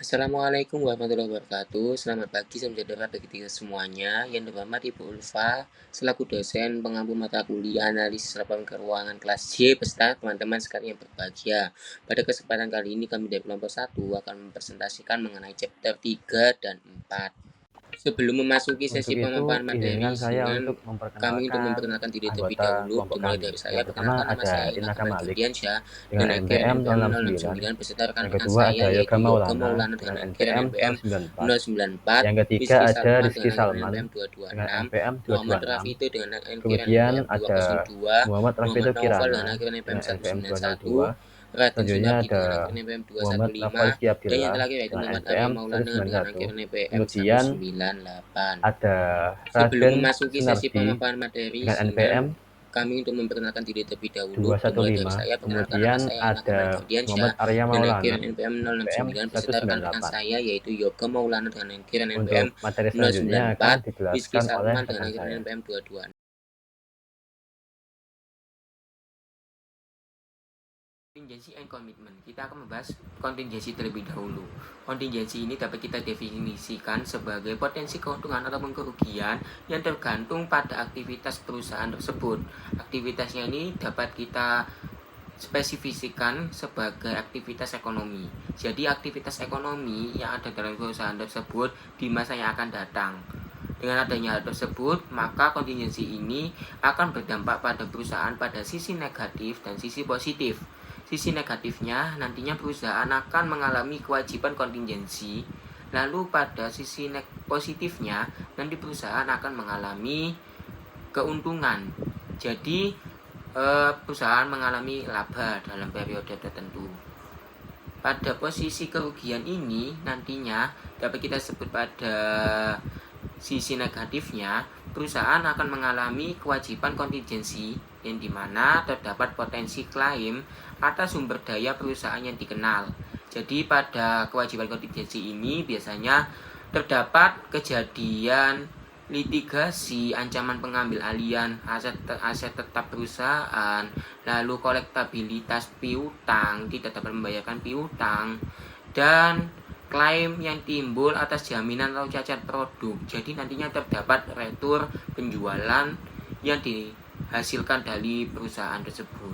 Assalamualaikum warahmatullahi wabarakatuh. Selamat pagi, salam sejahtera bagi kita semuanya. Yang terhormat Ibu Ulfa, selaku dosen pengampu mata kuliah analisis laporan keuangan kelas J beserta teman-teman sekalian yang berbahagia. Pada kesempatan kali ini kami dari kelompok 1 akan mempresentasikan mengenai chapter 3 dan 4. Sebelum memasuki Untuk sesi itu, pemaparan materi, izinkan saya dengan untuk kami untuk memperkenalkan memperkenalkan diri terlebih anggota dahulu, kelompok dimulai kami. dari saya. Yang pertama Perkenalkan, nama ada saya Inaka Inaka Malik Fardiansyah dengan dengan NPM NPM NPM 069. 069 beserta Yang rekan-rekan kedua saya ada Yoga yaitu Yoga Maulana Maulana dengan dengan NPM NPM 194. 094, Yang ketiga Rizky ada Salman Rizky dengan Salman NPM dengan 226, NPM Muhammad 226. Rafito dengan Kemudian NPM ada 202, Muhammad Muhammad Rafito Naufal Kirana dengan NPM dengan NPM 191, 202. Raden Selanjutnya Sunardi dengan ada NPM Muhammad 215, Rafalski dan yang Abdillah terakhir yaitu dengan Muhammad Arya NPM Maulana dengan 191. NPM Kemudian 198. ada Sebelum Raden memasuki sesi Sunardi pemaparan materi, dengan izinkan NPM kami untuk memperkenalkan diri terlebih dahulu, dimulai dari 215. saya. Perkenalkan, nama Kemudian saya Inaka ada Fardiansyah Muhammad Arya dengan Maulana NPM NPM 069 beserta rekan-rekan 198. saya yaitu Yoga Maulana dengan NPM Untuk materi selanjutnya akan 094, Rizky dijelaskan oleh Salman dengan rekan saya. NPM 22. Contingency and commitment. Kita akan membahas kontingensi terlebih dahulu. Kontingensi ini dapat kita definisikan sebagai potensi keuntungan ataupun kerugian yang tergantung pada aktivitas perusahaan tersebut. Aktivitasnya ini dapat kita spesifikasikan sebagai aktivitas ekonomi. Jadi aktivitas ekonomi yang ada dalam perusahaan tersebut di masa yang akan datang. Dengan adanya hal tersebut, maka kontingensi ini akan berdampak pada perusahaan pada sisi negatif dan sisi positif. Sisi negatifnya, nantinya perusahaan akan mengalami kewajiban kontingensi. Lalu pada sisi positifnya, nanti perusahaan akan mengalami keuntungan. Jadi, perusahaan mengalami laba dalam periode tertentu. Pada posisi kerugian ini, nantinya dapat kita sebut pada sisi negatifnya, perusahaan akan mengalami kewajiban kontingensi yang dimana terdapat potensi klaim atas sumber daya perusahaan yang dikenal. Jadi pada kewajiban kontingensi ini biasanya terdapat kejadian litigasi, ancaman pengambil alihan aset tetap perusahaan, lalu kolektabilitas piutang, tidak dapat membayarkan piutang, dan klaim yang timbul atas jaminan atau cacat produk. Jadi nantinya terdapat retur penjualan yang dihasilkan dari perusahaan tersebut.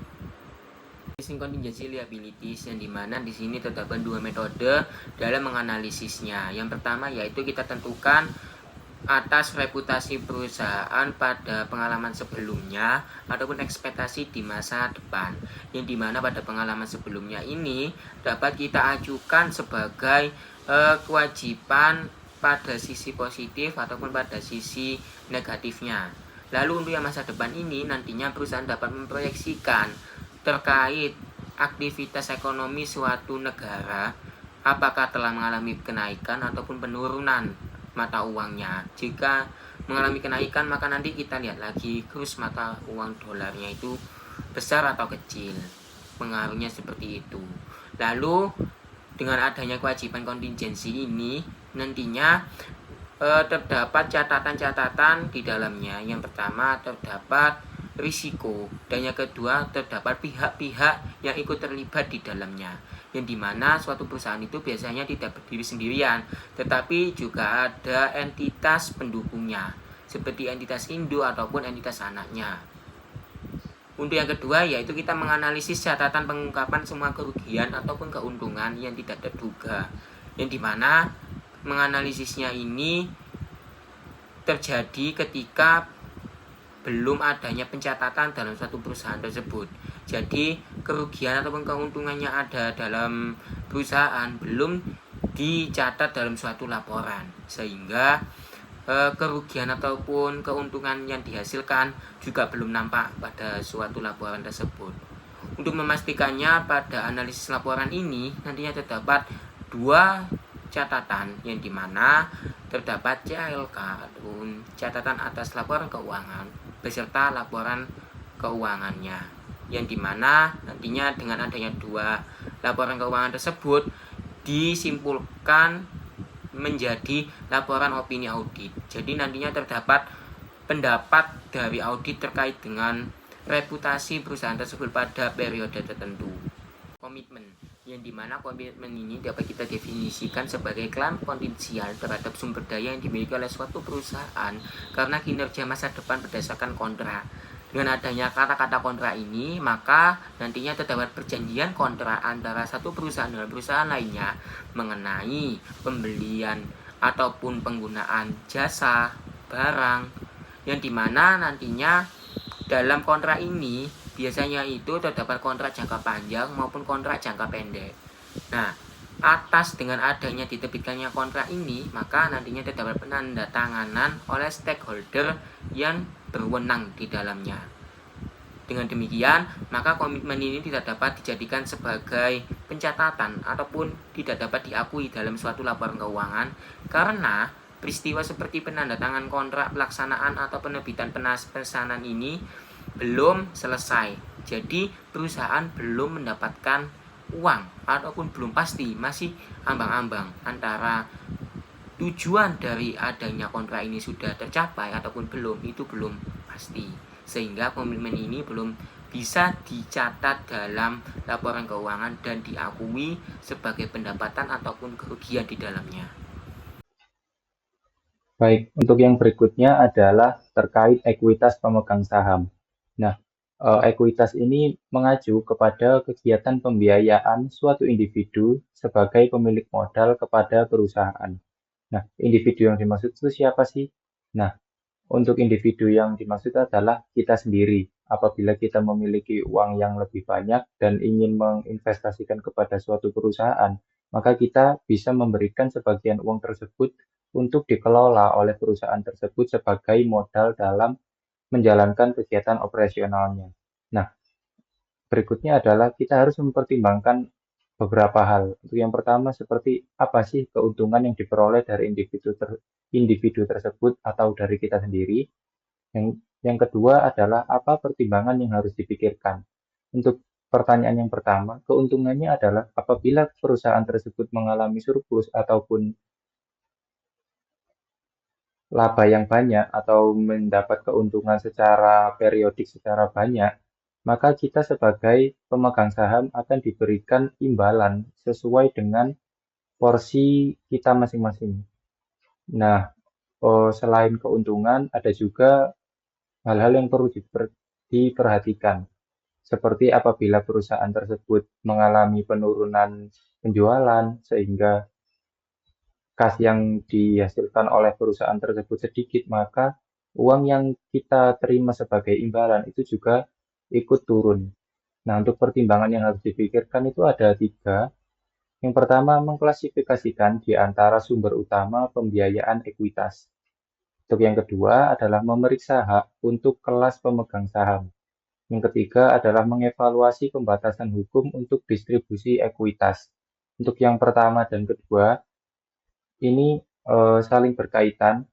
Contingency liabilities, yang dimana di sini terdapat dua metode dalam menganalisisnya. Yang pertama yaitu kita tentukan atas reputasi perusahaan pada pengalaman sebelumnya ataupun ekspektasi di masa depan, yang dimana pada pengalaman sebelumnya ini dapat kita ajukan sebagai kewajiban pada sisi positif ataupun pada sisi negatifnya. Lalu untuk yang masa depan ini nantinya perusahaan dapat memproyeksikan terkait aktivitas ekonomi suatu negara apakah telah mengalami kenaikan ataupun penurunan mata uangnya. Jika mengalami kenaikan, maka nanti kita lihat lagi kurs mata uang dolarnya itu besar atau kecil, pengaruhnya seperti itu. Lalu dengan adanya kewajiban kontingensi ini nantinya terdapat catatan-catatan di dalamnya. Yang pertama terdapat risiko, dan yang kedua terdapat pihak-pihak yang ikut terlibat di dalamnya, yang dimana suatu perusahaan itu biasanya tidak berdiri sendirian, tetapi juga ada entitas pendukungnya seperti entitas induk ataupun entitas anaknya. Untuk yang kedua yaitu kita menganalisis catatan pengungkapan semua kerugian ataupun keuntungan yang tidak terduga, yang dimana menganalisisnya ini terjadi ketika belum adanya pencatatan dalam suatu perusahaan tersebut. Jadi kerugian ataupun keuntungannya ada dalam perusahaan belum dicatat dalam suatu laporan, sehingga kerugian ataupun keuntungan yang dihasilkan juga belum nampak pada suatu laporan tersebut. Untuk memastikannya, pada analisis laporan ini nantinya terdapat dua catatan, yang dimana terdapat CALK ataupun catatan atas laporan keuangan beserta laporan keuangannya, yang dimana nantinya dengan adanya dua laporan keuangan tersebut disimpulkan menjadi laporan opini audit. Jadi nantinya terdapat pendapat dari audit terkait dengan reputasi perusahaan tersebut pada periode tertentu. Komitmen, yang dimana komitmen ini dapat kita definisikan sebagai klaim potensial terhadap sumber daya yang dimiliki oleh suatu perusahaan karena kinerja masa depan berdasarkan kontrak. Dengan adanya kata-kata kontrak ini, maka nantinya terdapat perjanjian kontrak antara satu perusahaan dengan perusahaan lainnya mengenai pembelian ataupun penggunaan jasa, barang, yang dimana nantinya dalam kontrak ini biasanya itu terdapat kontrak jangka panjang maupun kontrak jangka pendek. Nah, atas dengan adanya diterbitkannya kontrak ini, maka nantinya terdapat penandatanganan oleh stakeholder yang berwenang di dalamnya. Dengan demikian, maka komitmen ini tidak dapat dijadikan sebagai pencatatan ataupun tidak dapat diakui dalam suatu laporan keuangan karena peristiwa seperti penandatangan kontrak pelaksanaan atau penerbitan pesanan ini belum selesai. Jadi perusahaan belum mendapatkan uang ataupun belum pasti, masih ambang-ambang antara tujuan dari adanya kontrak ini sudah tercapai ataupun belum, itu belum pasti, sehingga komitmen ini belum bisa dicatat dalam laporan keuangan dan diakui sebagai pendapatan ataupun kerugian di dalamnya. Baik, untuk yang berikutnya adalah terkait ekuitas pemegang saham. Nah, ekuitas ini mengacu kepada kegiatan pembiayaan suatu individu sebagai pemilik modal kepada perusahaan. Nah, individu yang dimaksud itu siapa sih? Nah, untuk individu yang dimaksud adalah kita sendiri. Apabila kita memiliki uang yang lebih banyak dan ingin menginvestasikan kepada suatu perusahaan, maka kita bisa memberikan sebagian uang tersebut untuk dikelola oleh perusahaan tersebut sebagai modal dalam menjalankan kegiatan operasionalnya. Nah, berikutnya adalah kita harus mempertimbangkan beberapa hal. Untuk yang pertama, seperti apa sih keuntungan yang diperoleh dari individu tersebut atau dari kita sendiri. Yang kedua adalah apa pertimbangan yang harus dipikirkan. Untuk pertanyaan yang pertama, keuntungannya adalah apabila perusahaan tersebut mengalami surplus ataupun laba yang banyak atau mendapat keuntungan secara periodik secara banyak, maka kita sebagai pemegang saham akan diberikan imbalan sesuai dengan porsi kita masing-masing. Nah, selain keuntungan, ada juga hal-hal yang perlu diperhatikan, seperti apabila perusahaan tersebut mengalami penurunan penjualan sehingga kas yang dihasilkan oleh perusahaan tersebut sedikit, maka uang yang kita terima sebagai imbalan itu juga ikut turun. Nah, untuk pertimbangan yang harus dipikirkan itu ada 3. Yang pertama, mengklasifikasikan di antara sumber utama pembiayaan ekuitas. Untuk yang kedua adalah memeriksa hak untuk kelas pemegang saham. Yang ketiga adalah mengevaluasi pembatasan hukum untuk distribusi ekuitas. Untuk yang pertama dan kedua, ini saling berkaitan.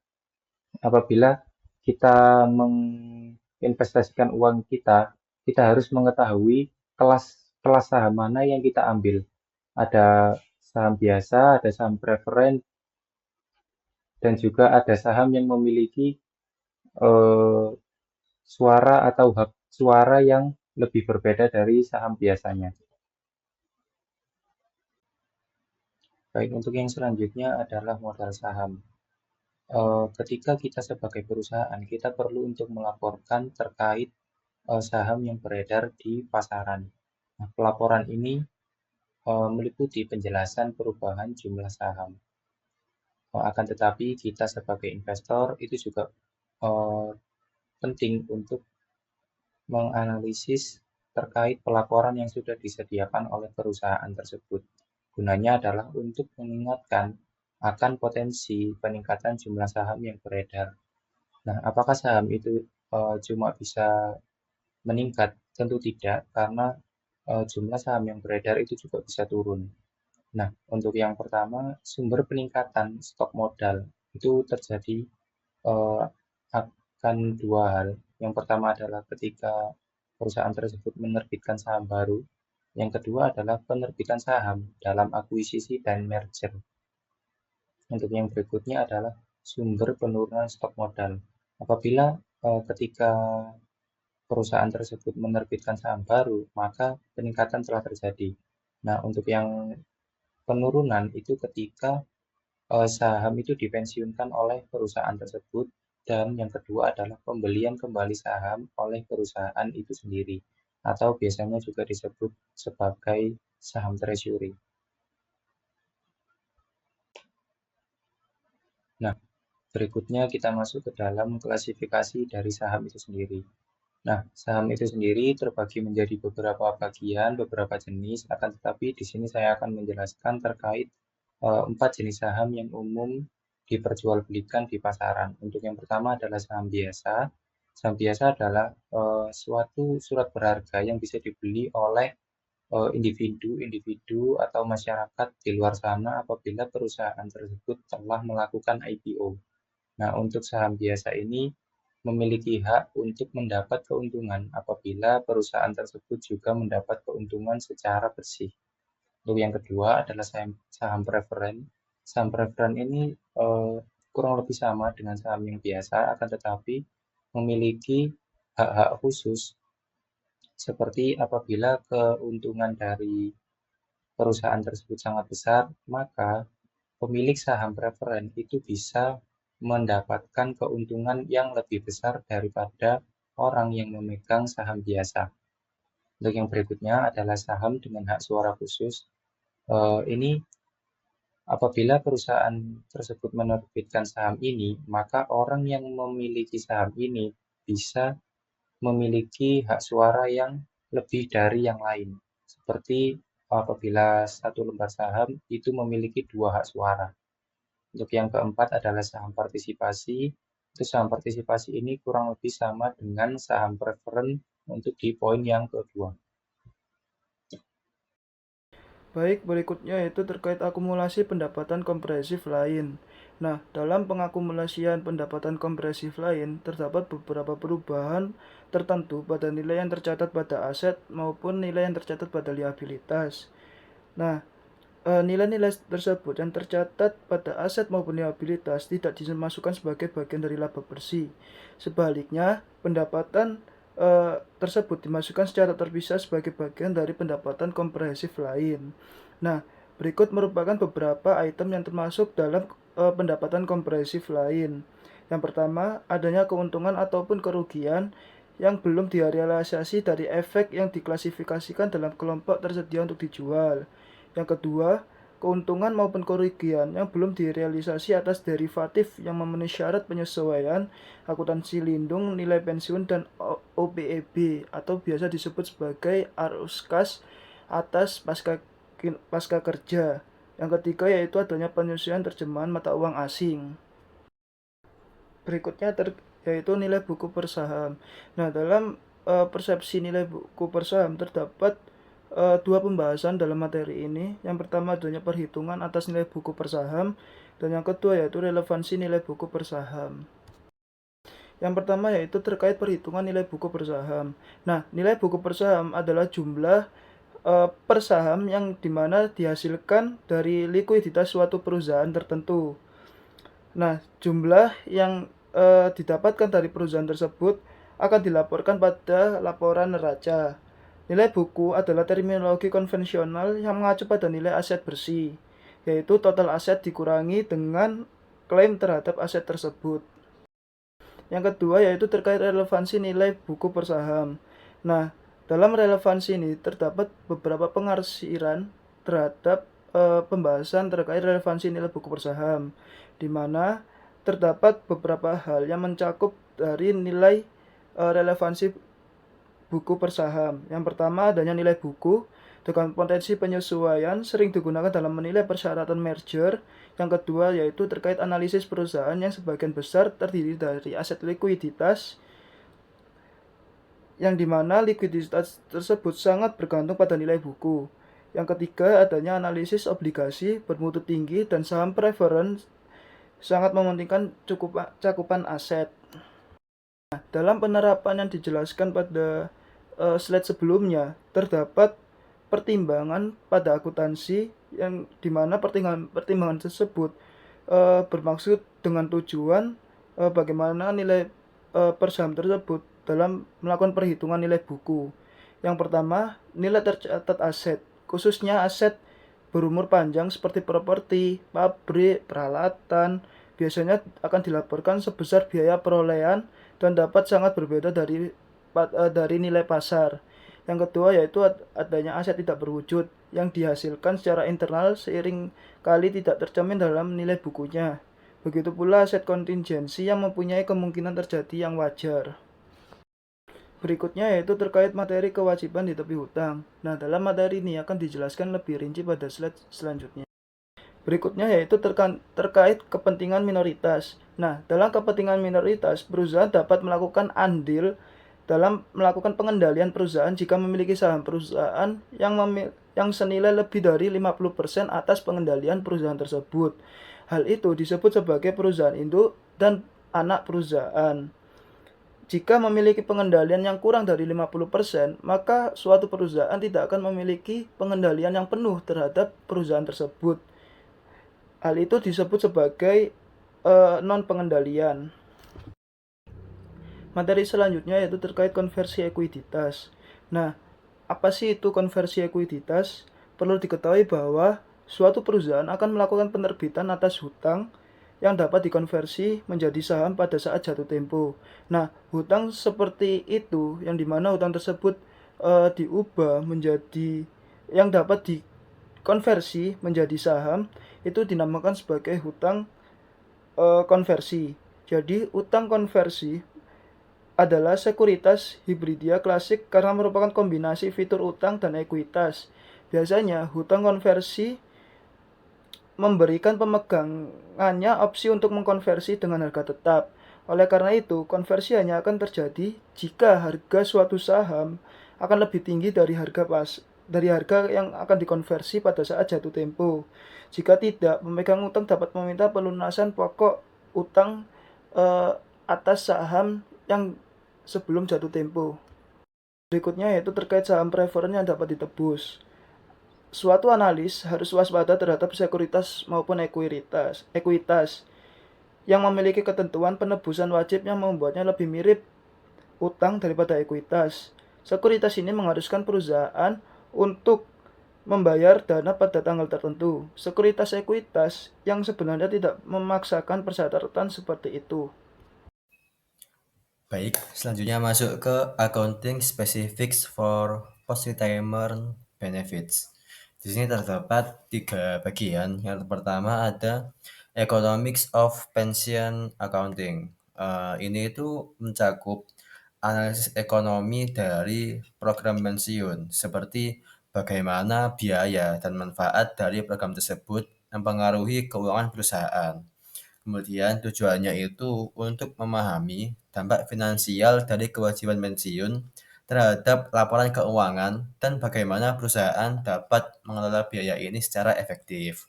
Apabila kita menginvestasikan uang kita, kita harus mengetahui kelas saham mana yang kita ambil. Ada saham biasa, ada saham preferen, dan juga ada saham yang memiliki suara atau hak suara yang lebih berbeda dari saham biasanya. Baik, untuk yang selanjutnya adalah modal saham. Ketika kita sebagai perusahaan, kita perlu untuk melaporkan terkait saham yang beredar di pasaran. Nah, pelaporan ini meliputi penjelasan perubahan jumlah saham. Akan tetapi kita sebagai investor itu juga penting untuk menganalisis terkait pelaporan yang sudah disediakan oleh perusahaan tersebut. Gunanya adalah untuk mengingatkan akan potensi peningkatan jumlah saham yang beredar. Nah, apakah saham itu cuma bisa meningkat? Tentu tidak, karena jumlah saham yang beredar itu juga bisa turun. Nah, untuk yang pertama, sumber peningkatan stok modal itu terjadi akan 2 hal. Yang pertama adalah ketika perusahaan tersebut menerbitkan saham baru. Yang kedua adalah penerbitan saham dalam akuisisi dan merger. Untuk yang berikutnya adalah sumber penurunan stok modal. Apabila ketika perusahaan tersebut menerbitkan saham baru, maka peningkatan telah terjadi. Nah, untuk yang penurunan itu ketika saham itu dipensiunkan oleh perusahaan tersebut, dan yang kedua adalah pembelian kembali saham oleh perusahaan itu sendiri, atau biasanya juga disebut sebagai saham treasury. Nah, berikutnya kita masuk ke dalam klasifikasi dari saham itu sendiri. Nah, saham itu sendiri terbagi menjadi beberapa bagian, beberapa jenis, akan tetapi di sini saya akan menjelaskan terkait 4 jenis saham yang umum diperjualbelikan di pasaran. Untuk yang pertama adalah saham biasa. Saham biasa adalah suatu surat berharga yang bisa dibeli oleh individu-individu atau masyarakat di luar sana apabila perusahaan tersebut telah melakukan IPO. Nah, untuk saham biasa ini memiliki hak untuk mendapat keuntungan apabila perusahaan tersebut juga mendapat keuntungan secara bersih. Untuk yang kedua adalah saham preferen. Saham preferen ini kurang lebih sama dengan saham yang biasa, akan tetapi memiliki hak-hak khusus seperti apabila keuntungan dari perusahaan tersebut sangat besar, maka pemilik saham preferen itu bisa mendapatkan keuntungan yang lebih besar daripada orang yang memegang saham biasa. Untuk yang berikutnya adalah saham dengan hak suara khusus. Ini apabila perusahaan tersebut menerbitkan saham ini, maka orang yang memiliki saham ini bisa memiliki hak suara yang lebih dari yang lain. Seperti apabila satu lembar saham itu memiliki 2 hak suara. Untuk yang keempat adalah saham partisipasi. Itu saham partisipasi ini kurang lebih sama dengan saham preferen untuk di poin yang kedua. Baik, berikutnya yaitu terkait akumulasi pendapatan kompresif lain. Nah, dalam pengakumulasian pendapatan kompresif lain, terdapat beberapa perubahan tertentu pada nilai yang tercatat pada aset maupun nilai yang tercatat pada liabilitas. Nah, nilai-nilai tersebut yang tercatat pada aset maupun liabilitas tidak dimasukkan sebagai bagian dari laba bersih. Sebaliknya, pendapatan tersebut dimasukkan secara terpisah sebagai bagian dari pendapatan komprehensif lain. Nah, berikut merupakan beberapa item yang termasuk dalam pendapatan komprehensif lain. Yang pertama, adanya keuntungan ataupun kerugian yang belum direalisasi dari efek yang diklasifikasikan dalam kelompok tersedia untuk dijual. Yang kedua, keuntungan maupun kerugian yang belum direalisasi atas derivatif yang memenuhi syarat penyesuaian akuntansi lindung nilai pensiun dan OPEB atau biasa disebut sebagai arus kas atas pasca kerja. Yang ketiga yaitu adanya penyesuaian terjemahan mata uang asing. Berikutnya yaitu nilai buku per saham. Nah, dalam persepsi nilai buku per saham terdapat dua pembahasan dalam materi ini. Yang pertama adanya perhitungan atas nilai buku per saham, dan yang kedua yaitu relevansi nilai buku per saham. Yang pertama yaitu terkait perhitungan nilai buku per saham. Nah, nilai buku per saham adalah jumlah per saham yang dimana dihasilkan dari likuiditas suatu perusahaan tertentu. Nah, jumlah yang didapatkan dari perusahaan tersebut akan dilaporkan pada laporan neraca. Nilai buku adalah terminologi konvensional yang mengacu pada nilai aset bersih, yaitu total aset dikurangi dengan klaim terhadap aset tersebut. Yang kedua yaitu terkait relevansi nilai buku per saham. Nah, dalam relevansi ini terdapat beberapa pengarsiran terhadap pembahasan terkait relevansi nilai buku per saham, di mana terdapat beberapa hal yang mencakup dari nilai relevansi buku per saham. Yang pertama adanya nilai buku dengan potensi penyesuaian sering digunakan dalam menilai persyaratan merger. Yang kedua yaitu terkait analisis perusahaan yang sebagian besar terdiri dari aset likuiditas, yang dimana likuiditas tersebut sangat bergantung pada nilai buku. Yang ketiga adanya analisis obligasi bermutu tinggi dan saham preference sangat mementingkan cakupan aset. Nah, dalam penerapan yang dijelaskan pada slide sebelumnya terdapat pertimbangan pada akuntansi yang dimana pertimbangan tersebut bermaksud dengan tujuan bagaimana nilai per saham tersebut dalam melakukan perhitungan nilai buku. Yang pertama, nilai tercatat aset. khususnya aset berumur panjang seperti properti, pabrik, peralatan, biasanya akan dilaporkan sebesar biaya perolehan dan dapat sangat berbeda dari nilai pasar. Yang kedua yaitu adanya aset tidak berwujud yang dihasilkan secara internal seiring kali tidak tercermin dalam nilai bukunya. Begitu pula aset kontingensi yang mempunyai kemungkinan terjadi yang wajar. Berikutnya yaitu terkait materi kewajiban di tepi hutang. Nah, dalam materi ini akan dijelaskan lebih rinci pada slide selanjutnya. Berikutnya yaitu terkait kepentingan minoritas. Nah, dalam kepentingan minoritas, perusahaan dapat melakukan andil dalam melakukan pengendalian perusahaan jika memiliki saham perusahaan yang senilai lebih dari 50% atas pengendalian perusahaan tersebut. Hal itu disebut sebagai perusahaan induk dan anak perusahaan. Jika memiliki pengendalian yang kurang dari 50%, maka suatu perusahaan tidak akan memiliki pengendalian yang penuh terhadap perusahaan tersebut. Hal itu disebut sebagai non-pengendalian. Materi selanjutnya yaitu terkait konversi ekuiditas. Nah, apa sih itu konversi ekuiditas? Perlu diketahui bahwa suatu perusahaan akan melakukan penerbitan atas hutang yang dapat dikonversi menjadi saham pada saat jatuh tempo. Nah, hutang seperti itu yang dimana hutang tersebut diubah menjadi yang dapat dikonversi menjadi saham itu dinamakan sebagai hutang konversi. Jadi, hutang konversi adalah sekuritas hibridia klasik karena merupakan kombinasi fitur utang dan ekuitas. Biasanya, hutang konversi memberikan pemegangannya opsi untuk mengkonversi dengan harga tetap. Oleh karena itu, konversi hanya akan terjadi jika harga suatu saham akan lebih tinggi dari harga yang akan dikonversi pada saat jatuh tempo. Jika tidak, pemegang utang dapat meminta pelunasan pokok utang atas saham yang sebelum jatuh tempo. Berikutnya yaitu terkait saham preferen yang dapat ditebus. Suatu analis harus waspada terhadap sekuritas maupun ekuitas yang memiliki ketentuan penebusan wajib yang membuatnya lebih mirip utang daripada ekuitas. Sekuritas ini mengharuskan perusahaan untuk membayar dana pada tanggal tertentu. Sekuritas ekuitas yang sebenarnya tidak memaksakan persyaratan seperti itu. Baik, selanjutnya masuk ke accounting specifics for post-retirement benefits. Di sini terdapat 3 bagian. Yang pertama ada economics of pension accounting. Ini itu mencakup analisis ekonomi dari program pensiun, seperti bagaimana biaya dan manfaat dari program tersebut mempengaruhi keuangan perusahaan. Kemudian tujuannya itu untuk memahami dampak finansial dari kewajiban pensiun terhadap laporan keuangan dan bagaimana perusahaan dapat mengelola biaya ini secara efektif.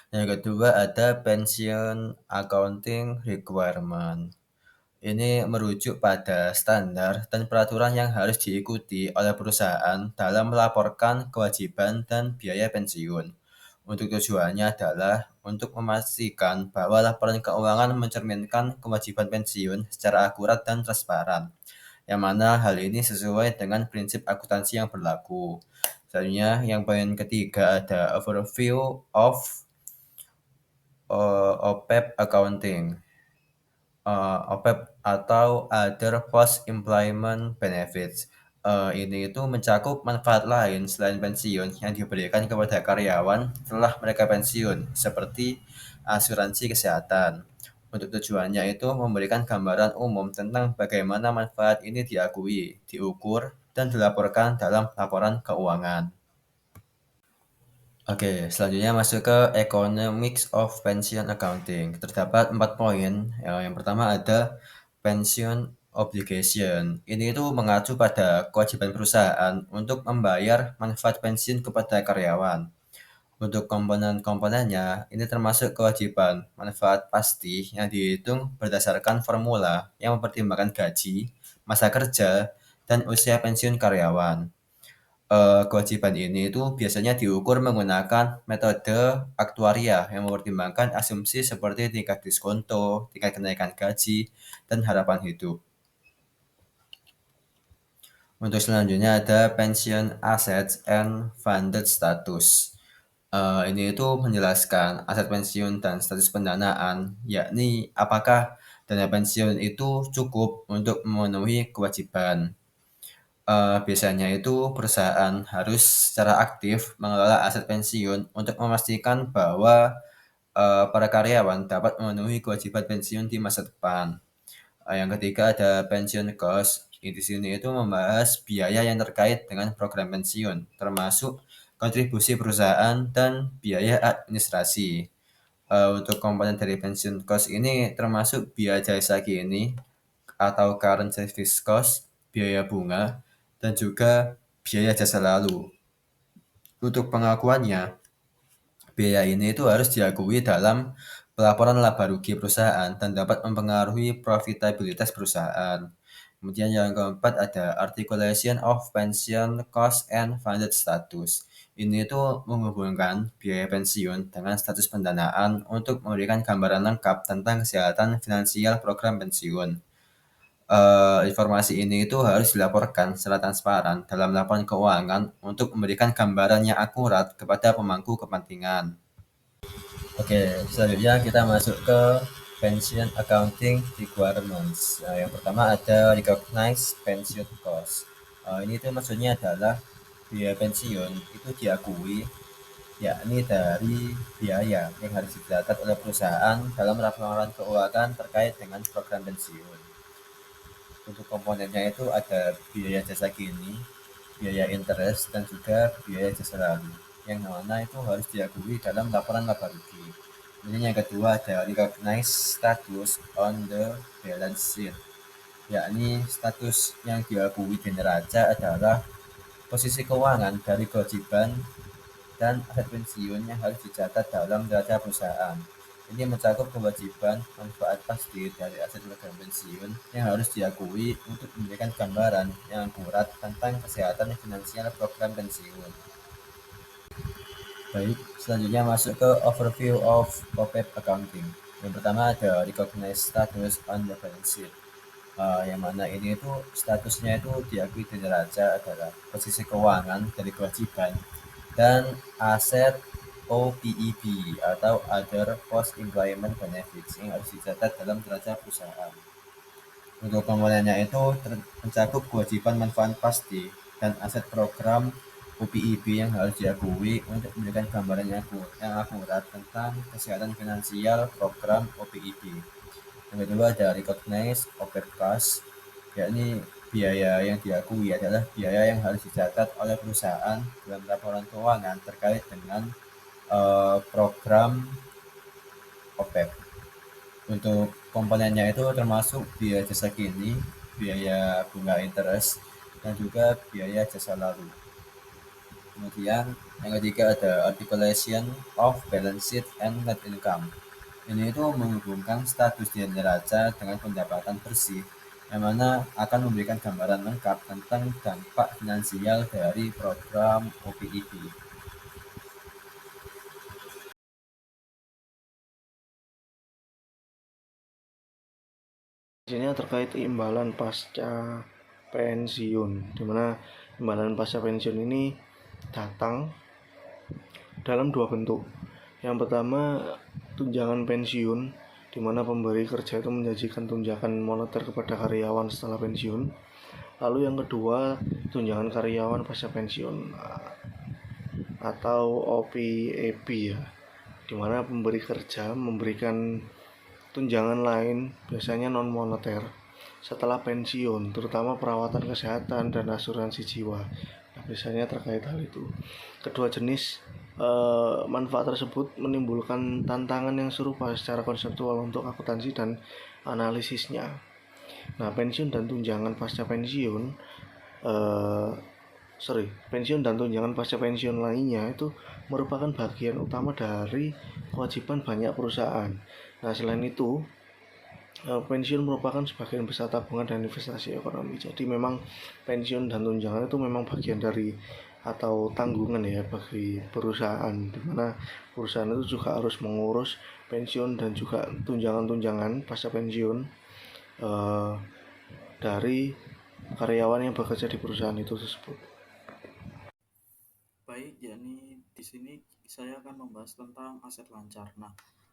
Yang kedua ada pension accounting requirement. Ini merujuk pada standar dan peraturan yang harus diikuti oleh perusahaan dalam melaporkan kewajiban dan biaya pensiun. Untuk tujuannya adalah untuk memastikan bahwa laporan keuangan mencerminkan kewajiban pensiun secara akurat dan transparan, yang mana hal ini sesuai dengan prinsip akuntansi yang berlaku. Selanjutnya, yang poin ketiga ada overview of OPEP accounting. OPEP atau Other Post-Employment Benefits. Ini itu mencakup manfaat lain selain pensiun yang diberikan kepada karyawan setelah mereka pensiun, seperti asuransi kesehatan. Untuk tujuannya itu memberikan gambaran umum tentang bagaimana manfaat ini diakui, diukur, dan dilaporkan dalam laporan keuangan. Oke, selanjutnya masuk ke Economics of Pension Accounting. Terdapat 4 poin. Yang pertama ada pension obligation. Ini itu mengacu pada kewajiban perusahaan untuk membayar manfaat pensiun kepada karyawan. Untuk komponen-komponennya, ini termasuk kewajiban manfaat pasti yang dihitung berdasarkan formula yang mempertimbangkan gaji, masa kerja, dan usia pensiun karyawan. Kewajiban ini itu biasanya diukur menggunakan metode aktuaria yang mempertimbangkan asumsi seperti tingkat diskonto, tingkat kenaikan gaji, dan harapan hidup. Untuk selanjutnya ada pension assets and funded status. Ini itu menjelaskan aset pensiun dan status pendanaan, yakni apakah dana pensiun itu cukup untuk memenuhi kewajiban. Biasanya itu perusahaan harus secara aktif mengelola aset pensiun untuk memastikan bahwa para karyawan dapat memenuhi kewajiban pensiun di masa depan. Yang ketiga ada pension cost. Di sini itu membahas biaya yang terkait dengan program pensiun, termasuk kontribusi perusahaan dan biaya administrasi. Untuk komponen dari pension cost ini termasuk biaya jasa kini atau current service cost, biaya bunga, dan juga biaya jasa lalu. Untuk pengakuannya, biaya ini itu harus diakui dalam pelaporan laba rugi perusahaan dan dapat mempengaruhi profitabilitas perusahaan. Kemudian yang keempat ada articulation of pension cost and funded status. Ini itu menghubungkan biaya pensiun dengan status pendanaan untuk memberikan gambaran lengkap tentang kesehatan finansial program pensiun. Informasi ini itu harus dilaporkan secara transparan dalam laporan keuangan untuk memberikan gambaran yang akurat kepada pemangku kepentingan. Oke, selanjutnya kita masuk ke pension accounting requirements. Yang pertama ada recognize pension cost. Ini itu maksudnya adalah biaya pensiun itu diakui, yakni dari biaya yang harus dicatat oleh perusahaan dalam laporan keuangan terkait dengan program pensiun. Untuk komponennya itu ada biaya jasa kini, biaya interest, dan juga biaya jasa lalu, yang mana itu harus diakui dalam laporan laba rugi. Kemudian yang kedua ada recognize status on the balance sheet, yakni status yang diakui di neraca adalah posisi keuangan dari kewajiban dan aset pensiun yang harus dicatat dalam neraca perusahaan. Ini mencakup kewajiban manfaat pasti dari aset program pensiun yang harus diakui untuk memberikan gambaran yang akurat tentang kesehatan finansial program pensiun. Baik, selanjutnya masuk ke overview of OPEP accounting. Yang pertama ada recognize status on the balance sheet. Yang mana ini itu statusnya itu diakui di neraca adalah posisi keuangan dari kewajiban dan aset OPEB atau Other Post Employment Benefits yang harus dicatat dalam neraca perusahaan. Untuk komponennya itu mencakup kewajiban manfaat pasti dan aset program OPEB yang harus diakui untuk memberikan gambaran yang akurat tentang kesehatan finansial program OPEB. Yang kedua ada recognize OPEB cost, yakni biaya yang diakui adalah biaya yang harus dicatat oleh perusahaan dalam laporan keuangan terkait dengan program OPEB. Untuk komponennya itu termasuk biaya jasa kini, biaya bunga interest, dan juga biaya jasa lalu. Kemudian yang ketiga ada articulation of balance sheet and net income. Ini itu menghubungkan status di neraca dengan pendapatan bersih, yang mana akan memberikan gambaran lengkap tentang dampak finansial dari program OPEB. Ini terkait imbalan pasca pensiun, di mana imbalan pasca pensiun ini datang dalam dua bentuk. Yang pertama tunjangan pensiun, di mana pemberi kerja itu menjanjikan tunjangan moneter kepada karyawan setelah pensiun. Lalu yang kedua tunjangan karyawan pasca pensiun atau OPEB ya, di mana pemberi kerja memberikan tunjangan lain biasanya non moneter setelah pensiun, terutama perawatan kesehatan dan asuransi jiwa. Nah, biasanya terkait hal itu. Kedua jenis manfaat tersebut menimbulkan tantangan yang serupa secara konseptual untuk akuntansi dan analisisnya. Nah, pensiun dan tunjangan pasca pensiun pensiun dan tunjangan pasca pensiun lainnya itu merupakan bagian utama dari kewajiban banyak perusahaan. Nah, selain itu pensiun merupakan sebagian besar tabungan dan investasi ekonomi. Jadi memang pensiun dan tunjangan itu memang bagian dari atau tanggungan ya bagi perusahaan, di mana perusahaan itu juga harus mengurus pensiun dan juga tunjangan-tunjangan pasca pensiun dari karyawan yang bekerja di perusahaan itu tersebut. Baik, yakni di sini saya akan membahas tentang aset lancar. Nah,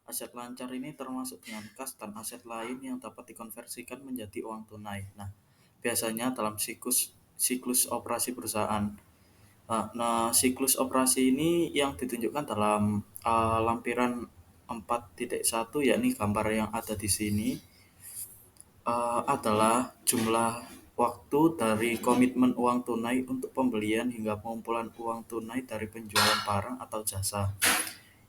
aset lancar ini termasuk dengan kas dan aset lain yang dapat dikonversikan menjadi uang tunai. Nah, biasanya dalam siklus operasi perusahaan. Nah, siklus operasi ini yang ditunjukkan dalam lampiran 4.1, yakni gambar yang ada di sini, adalah jumlah waktu dari komitmen uang tunai untuk pembelian hingga pengumpulan uang tunai dari penjualan barang atau jasa.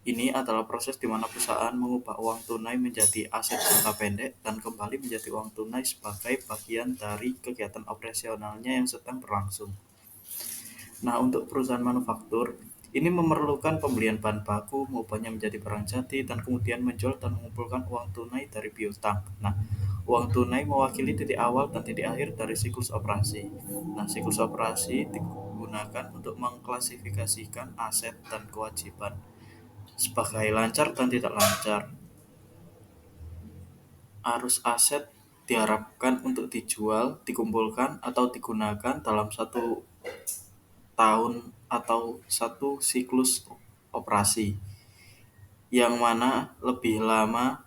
Ini adalah proses di mana perusahaan mengubah uang tunai menjadi aset jangka pendek dan kembali menjadi uang tunai sebagai bagian dari kegiatan operasionalnya yang sedang berlangsung. Nah, untuk perusahaan manufaktur, ini memerlukan pembelian bahan baku, mengubahnya menjadi barang jadi, dan kemudian menjual dan mengumpulkan uang tunai dari piutang. Nah, uang tunai mewakili titik awal dan titik akhir dari siklus operasi. Nah, siklus operasi digunakan untuk mengklasifikasikan aset dan kewajiban sebagai lancar dan tidak lancar. Arus aset diharapkan untuk dijual, dikumpulkan, atau digunakan dalam satu tahun atau satu siklus operasi, yang mana lebih lama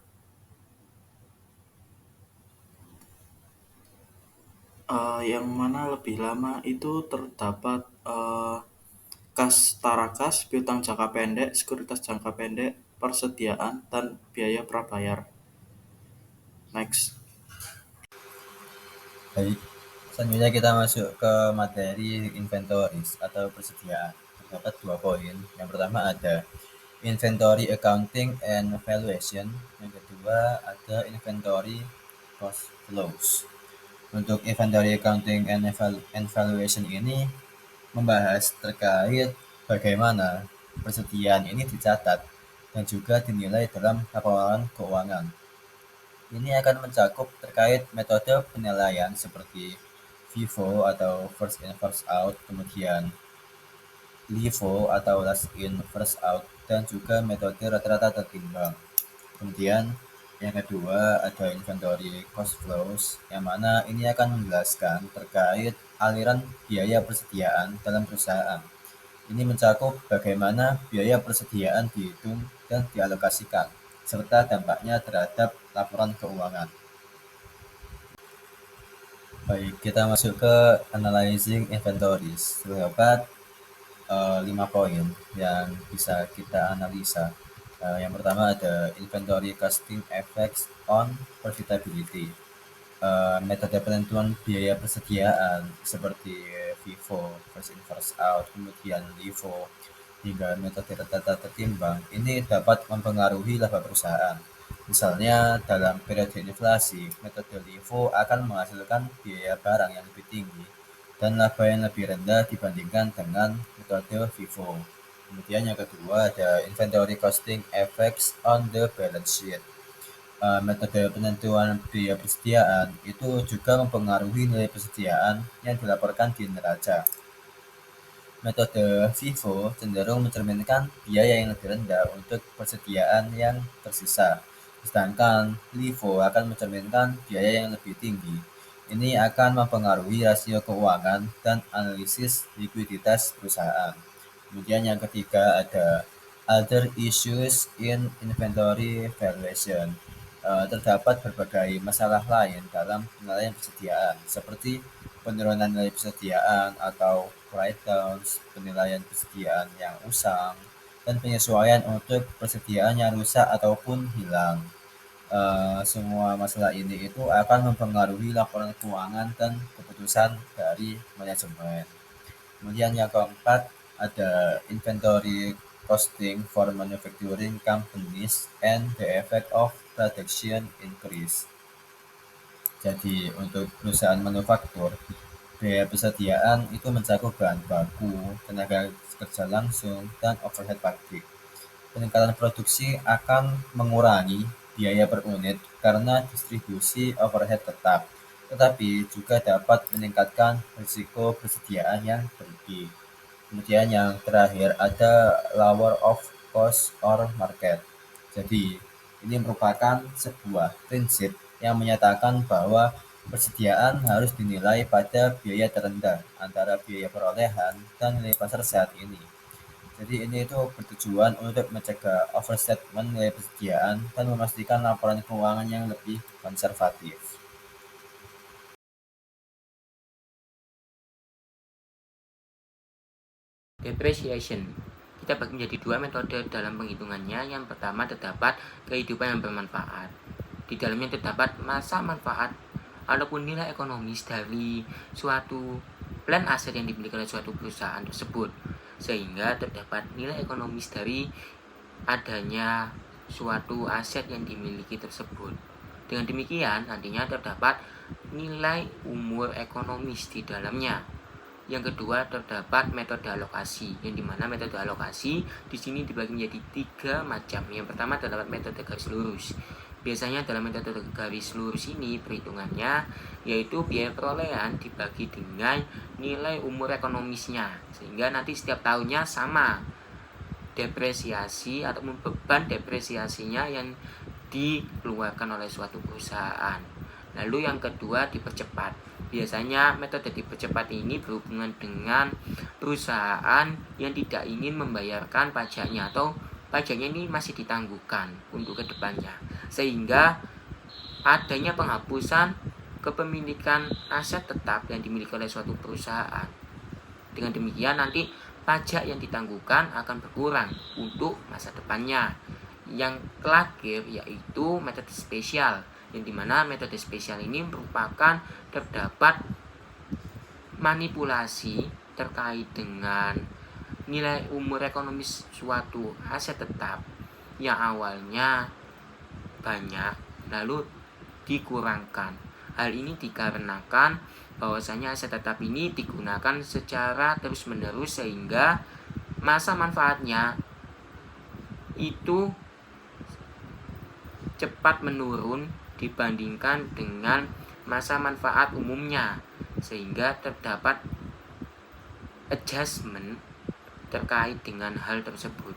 itu terdapat kas tarakas, piutang jangka pendek, sekuritas jangka pendek, persediaan, dan biaya prabayar. Next. Baik, selanjutnya kita masuk ke materi inventories atau persediaan. Terdapat 2 poin. Yang pertama ada inventory accounting and valuation. Yang kedua ada inventory cost flows. Untuk inventory accounting and valuation ini membahas terkait bagaimana persediaan ini dicatat dan juga dinilai dalam laporan keuangan. Ini akan mencakup terkait metode penilaian seperti FIFO atau first in first out, kemudian LIFO atau last in first out, dan juga metode rata-rata tertimbang. Kemudian yang kedua ada inventory cost flows, yang mana ini akan menjelaskan terkait aliran biaya persediaan dalam perusahaan. Ini mencakup bagaimana biaya persediaan dihitung dan dialokasikan, serta dampaknya terhadap laporan keuangan. Baik, kita masuk ke analyzing inventories. Terdapat 5 poin yang bisa kita analisa. Yang pertama ada inventory costing effects on profitability. Metode penentuan biaya persediaan seperti FIFO, first in first out, kemudian LIFO, hingga metode rata-rata tertimbang ini dapat mempengaruhi laba perusahaan. Misalnya dalam periode inflasi, metode LIFO akan menghasilkan biaya barang yang lebih tinggi dan laba yang lebih rendah dibandingkan dengan metode FIFO. Kemudian yang kedua ada inventory costing effects on the balance sheet. Metode penentuan biaya persediaan itu juga mempengaruhi nilai persediaan yang dilaporkan di neraca. Metode FIFO cenderung mencerminkan biaya yang lebih rendah untuk persediaan yang tersisa, sedangkan LIFO akan mencerminkan biaya yang lebih tinggi. Ini akan mempengaruhi rasio keuangan dan analisis likuiditas perusahaan. Kemudian yang ketiga ada other issues in inventory valuation. Terdapat berbagai masalah lain dalam penilaian persediaan, seperti penurunan nilai persediaan atau write-downs, penilaian persediaan yang usang, dan penyesuaian untuk persediaan yang rusak ataupun hilang. Semua masalah ini itu akan mempengaruhi laporan keuangan dan keputusan dari manajemen. Kemudian yang keempat ada inventory costing for manufacturing companies and the effect of production increase. Jadi untuk perusahaan manufaktur, biaya persediaan itu mencakup bahan baku, tenaga kerja langsung, dan overhead pabrik. Peningkatan produksi akan mengurangi biaya per unit karena distribusi overhead tetap, tetapi juga dapat meningkatkan risiko persediaan yang berlebih. Kemudian yang terakhir ada lower of cost or market. Jadi ini merupakan sebuah prinsip yang menyatakan bahwa Persediaan harus dinilai pada biaya terendah antara biaya perolehan dan nilai pasar saat ini. Jadi ini itu bertujuan untuk mencegah overstatement nilai persediaan dan memastikan laporan keuangan yang lebih konservatif. Depreciation. Kita bagi menjadi dua metode dalam penghitungannya. Yang pertama terdapat kehidupan yang bermanfaat. Di dalamnya terdapat masa manfaat ataupun nilai ekonomis dari suatu plan aset yang dimiliki oleh suatu perusahaan tersebut, sehingga terdapat nilai ekonomis dari adanya suatu aset yang dimiliki tersebut. Dengan demikian nantinya terdapat nilai umur ekonomis di dalamnya. Yang kedua terdapat metode alokasi, yang dimana metode alokasi di sini dibagi menjadi 3 macam. Yang pertama terdapat metode garis lurus. Biasanya dalam metode garis lurus ini perhitungannya yaitu biaya perolehan dibagi dengan nilai umur ekonomisnya, sehingga nanti setiap tahunnya sama depresiasi ataupun beban depresiasinya yang dikeluarkan oleh suatu perusahaan. Lalu yang kedua dipercepat. Biasanya metode dipercepat ini berhubungan dengan perusahaan yang tidak ingin membayarkan pajaknya atau pajaknya ini masih ditangguhkan untuk kedepannya, sehingga adanya penghapusan kepemilikan aset tetap yang dimiliki oleh suatu perusahaan. Dengan demikian nanti pajak yang ditangguhkan akan berkurang untuk masa depannya. Yang terakhir yaitu metode spesial, yang dimana metode spesial ini merupakan terdapat manipulasi terkait dengan nilai umur ekonomis suatu aset tetap yang awalnya banyak lalu dikurangkan. Hal ini dikarenakan bahwasanya aset tetap ini digunakan secara terus-menerus sehingga masa manfaatnya itu cepat menurun dibandingkan dengan masa manfaat umumnya, sehingga terdapat adjustment terkait dengan hal tersebut.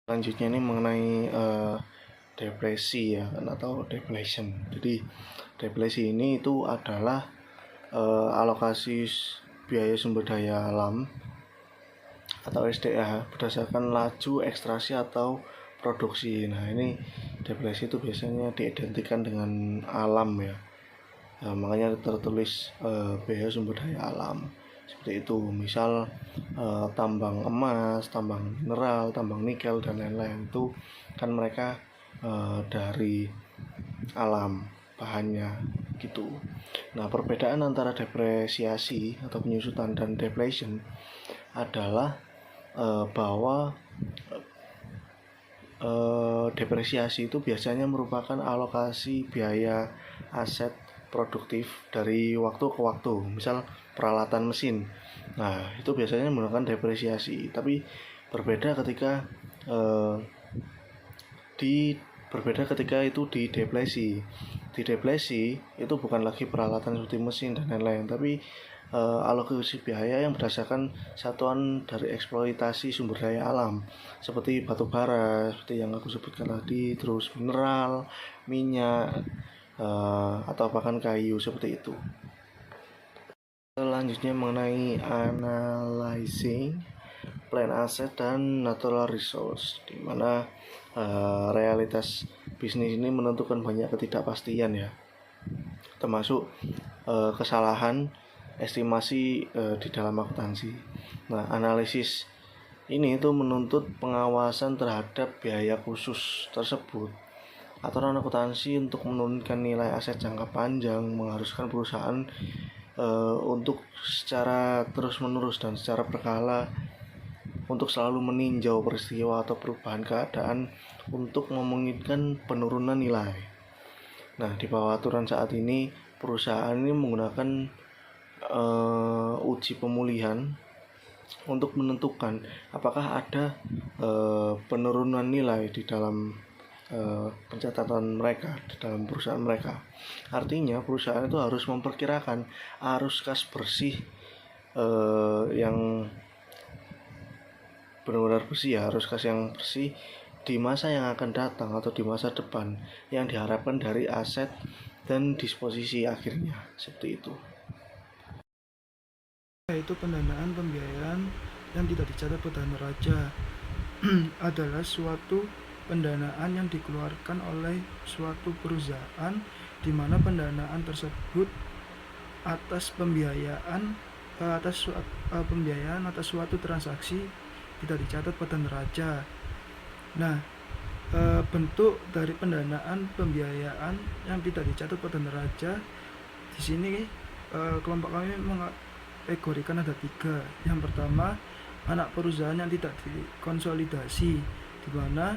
Selanjutnya ini mengenai depresi ya, atau deflation. Jadi deflasi ini itu adalah alokasi biaya sumber daya alam atau SDA berdasarkan laju ekstraksi atau produksi. Nah ini deflasi itu biasanya diidentikan dengan alam ya. Nah, makanya tertulis biaya sumber daya alam seperti itu. Misal tambang emas, tambang mineral, tambang nikel dan lain-lain itu kan mereka dari alam bahannya gitu. Nah perbedaan antara depresiasi atau penyusutan dan deflation adalah bahwa depresiasi itu biasanya merupakan alokasi biaya aset produktif dari waktu ke waktu, misal peralatan mesin. Nah itu biasanya menggunakan depresiasi, tapi berbeda ketika itu di deflasi. Di deflasi itu bukan lagi peralatan seperti mesin dan lain-lain, tapi alokasi biaya yang berdasarkan satuan dari eksploitasi sumber daya alam seperti batu bara, seperti yang aku sebutkan tadi, terus mineral, minyak, atau bahkan kayu seperti itu. Selanjutnya mengenai analyzing plan asset dan natural resource, di mana realitas bisnis ini menentukan banyak ketidakpastian ya, termasuk kesalahan estimasi di dalam akuntansi. Nah, analisis ini itu menuntut pengawasan terhadap biaya khusus tersebut. Aturan akuntansi untuk menurunkan nilai aset jangka panjang mengharuskan perusahaan untuk secara terus-menerus dan secara berkala untuk selalu meninjau peristiwa atau perubahan keadaan untuk memungkinkan penurunan nilai. Nah, di bawah aturan saat ini perusahaan ini menggunakan uji pemulihan untuk menentukan apakah ada penurunan nilai di dalam pencatatan mereka di dalam perusahaan mereka. Artinya perusahaan itu harus memperkirakan arus kas bersih yang benar-benar bersih ya, arus kas yang bersih di masa yang akan datang atau di masa depan yang diharapkan dari aset dan disposisi akhirnya seperti itu. Yaitu pendanaan pembiayaan yang tidak dicatat pada neraca adalah suatu pendanaan yang dikeluarkan oleh suatu perusahaan di mana pendanaan tersebut atas pembiayaan atas suatu transaksi tidak dicatat pada neraca. Nah, bentuk dari pendanaan pembiayaan yang tidak dicatat pada neraca di sini kelompok kami mengkategorikan ada 3. Yang pertama, anak perusahaan yang tidak dikonsolidasi, di mana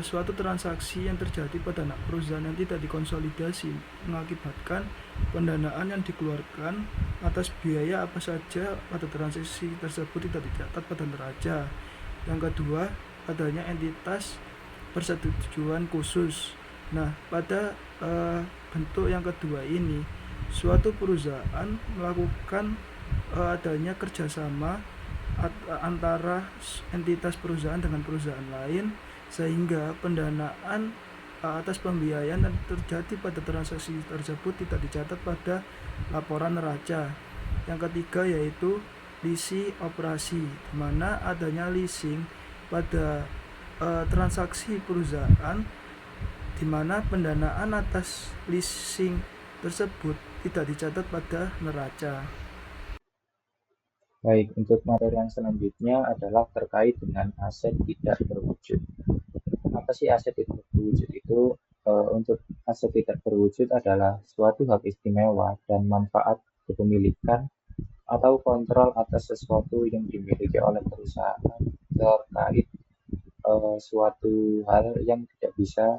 suatu transaksi yang terjadi pada anak perusahaan yang tidak dikonsolidasi mengakibatkan pendanaan yang dikeluarkan atas biaya apa saja pada transaksi tersebut tidak dicatat pada neraca. Yang kedua, adanya entitas persetujuan khusus. Nah, pada bentuk yang kedua ini, suatu perusahaan melakukan adanya kerjasama antara entitas perusahaan dengan perusahaan lain, sehingga pendanaan atas pembiayaan yang terjadi pada transaksi tersebut tidak dicatat pada laporan neraca. Yang ketiga yaitu leasing operasi, di mana adanya leasing pada transaksi perusahaan di mana pendanaan atas leasing tersebut tidak dicatat pada neraca. Baik, untuk materi yang selanjutnya adalah terkait dengan aset tidak berwujud. Apa sih aset tidak berwujud itu? Untuk aset tidak berwujud adalah suatu hak istimewa dan manfaat kepemilikan atau kontrol atas sesuatu yang dimiliki oleh perusahaan terkait suatu hal yang tidak bisa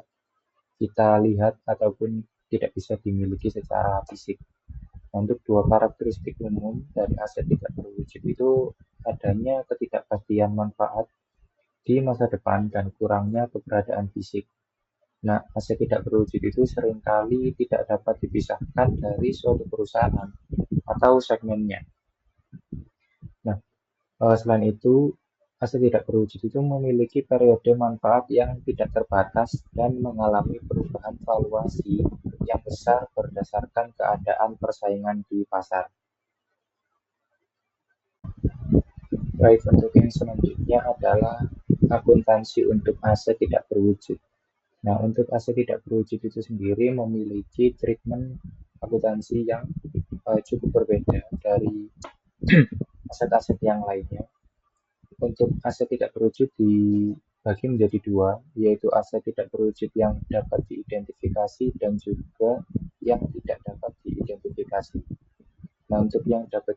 kita lihat ataupun tidak bisa dimiliki secara fisik. Untuk 2 karakteristik umum dari aset tidak berwujud itu adanya ketidakpastian manfaat di masa depan dan kurangnya keberadaan fisik. Nah, aset tidak berwujud itu seringkali tidak dapat dipisahkan dari suatu perusahaan atau segmennya. Nah, selain itu, aset tidak berwujud itu memiliki periode manfaat yang tidak terbatas dan mengalami perubahan valuasi yang besar berdasarkan keadaan persaingan di pasar. Baik, untuk yang selanjutnya adalah akuntansi untuk aset tidak berwujud. Nah, untuk aset tidak berwujud itu sendiri memiliki treatment akuntansi yang cukup berbeda dari aset-aset yang lainnya. Untuk aset tidak berwujud dibagi menjadi 2, yaitu aset tidak berwujud yang dapat diidentifikasi dan juga yang tidak dapat diidentifikasi. Nah, untuk yang dapat